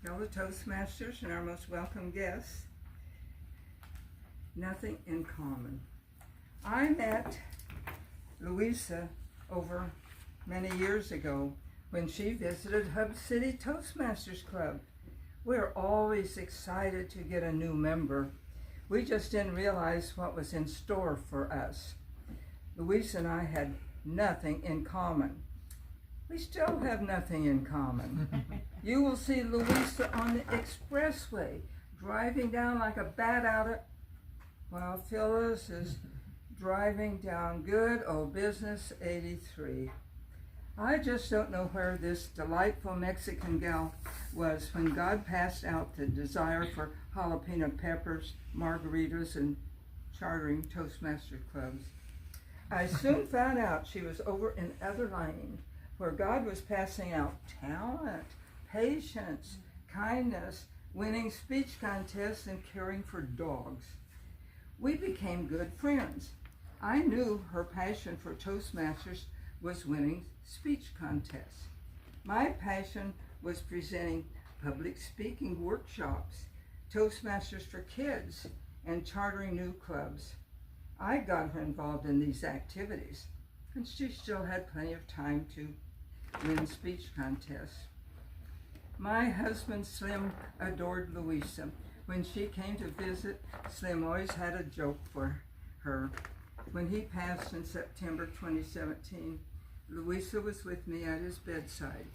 Fellow Toastmasters and our most welcome guests, nothing in common. I met Louisa over many years ago when she visited Hub City Toastmasters Club. We're always excited to get a new member. We just didn't realize what was in store for us. Louisa and I had nothing in common. We still have nothing in common. You will see Louisa on the expressway, driving down like a bat out of, while Phyllis is driving down good old business 83. I just don't know where this delightful Mexican gal was when God passed out the desire for jalapeno peppers, margaritas, and chartering Toastmaster clubs. I soon found out she was over in other lane, where God was passing out talent, patience, kindness, winning speech contests, and caring for dogs. We became good friends. I knew her passion for Toastmasters was winning speech contests. My passion was presenting public speaking workshops, Toastmasters for kids, and chartering new clubs. I got her involved in these activities, and she still had plenty of time to win speech contests. My husband Slim adored Louisa. When she came to visit, Slim always had a joke for her. When he passed in September 2017, Louisa was with me at his bedside.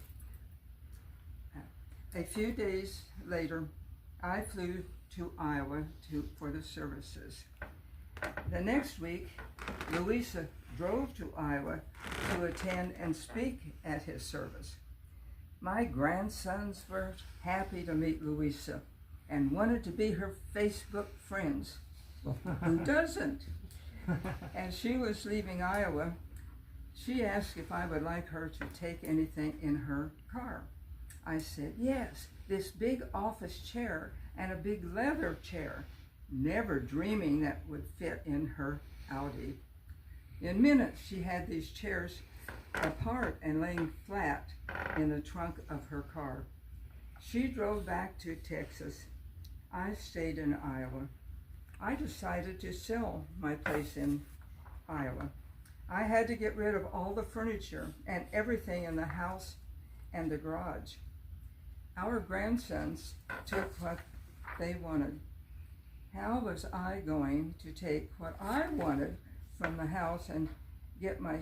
A few days later, I flew to Iowa for the services. The next week, Louisa drove to Iowa to attend and speak at his service. My grandsons were happy to meet Louisa and wanted to be her Facebook friends. Who doesn't? As she was leaving Iowa, she asked if I would like her to take anything in her car. I said yes, this big office chair and a big leather chair, never dreaming that would fit in her Audi. In minutes, she had these chairs apart and laying flat in the trunk of her car. She drove back to Texas. I stayed in Iowa. I decided to sell my place in Iowa. I had to get rid of all the furniture and everything in the house and the garage. Our grandsons took what they wanted. How was I going to take what I wanted from the house and get my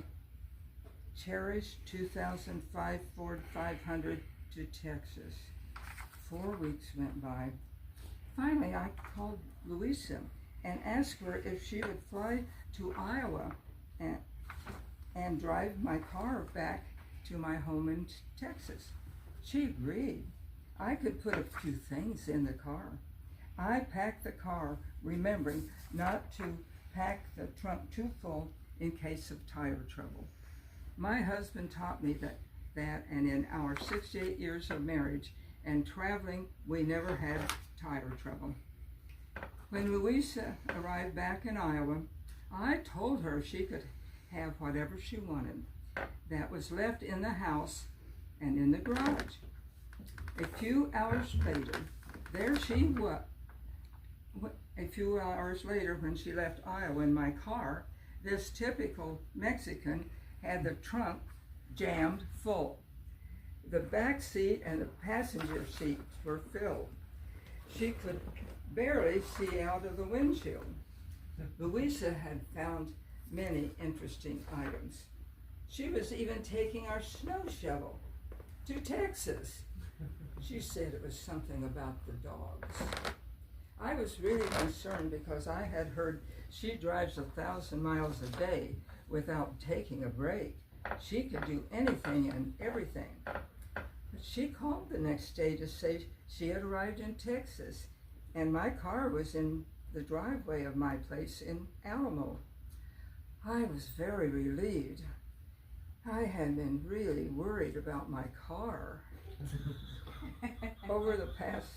cherished 2005 Ford 500 to Texas? 4 weeks went by. Finally, I called Louisa and asked her if she would fly to Iowa and drive my car back to my home in Texas. She agreed. I could put a few things in the car. I packed the car, remembering not to pack the trunk too full in case of tire trouble. My husband taught me that and in our 68 years of marriage and traveling, we never had tire trouble. When Louisa arrived back in Iowa, I told her she could have whatever she wanted that was left in the house and in the garage. A few hours later, there she was. A few hours later, when she left Iowa in my car, this typical Mexican had the trunk jammed full. The back seat and the passenger seats were filled. She could barely see out of the windshield. Louisa had found many interesting items. She was even taking our snow shovel to Texas. She said it was something about the dogs. I was really concerned because I had heard she drives 1,000 miles a day without taking a break. She could do anything and everything. But she called the next day to say she had arrived in Texas and my car was in the driveway of my place in Alamo. I was very relieved. I had been really worried about my car. Over the past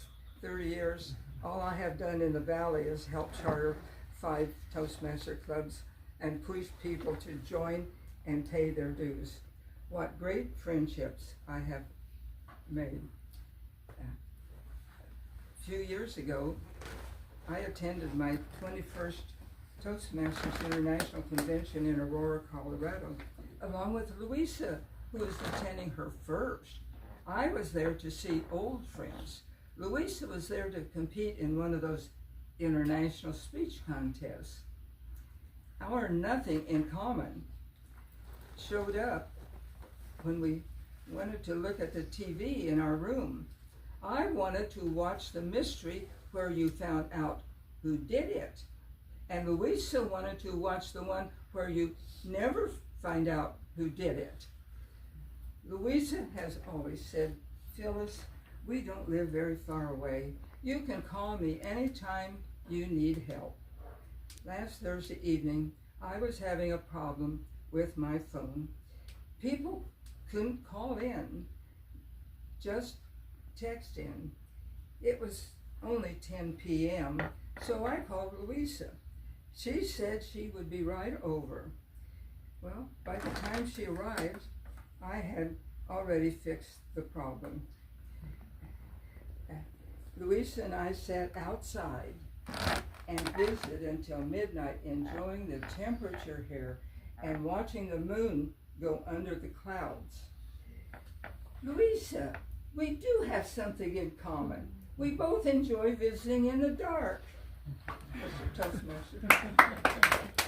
30 years, all I have done in the Valley is help charter 5 Toastmaster clubs and push people to join and pay their dues. What great friendships I have made. few years ago, I attended my 21st Toastmasters International Convention in Aurora, Colorado, along with Louisa, who was attending her first. I was there to see old friends. Louisa was there to compete in one of those international speech contests. Our nothing in common showed up when we wanted to look at the TV in our room. I wanted to watch the mystery where you found out who did it. And Louisa wanted to watch the one where you never find out who did it. Louisa has always said, Phyllis, we don't live very far away. You can call me anytime you need help. Last Thursday evening, I was having a problem with my phone. People couldn't call in, just text in. It was only 10 p.m., so I called Louisa. She said she would be right over. Well, by the time she arrived, I had already fixed the problem. Louisa and I sat outside and visited until midnight, enjoying the temperature here and watching the moon go under the clouds. Louisa, we do have something in common. We both enjoy visiting in the dark. Mr. Toastmaster.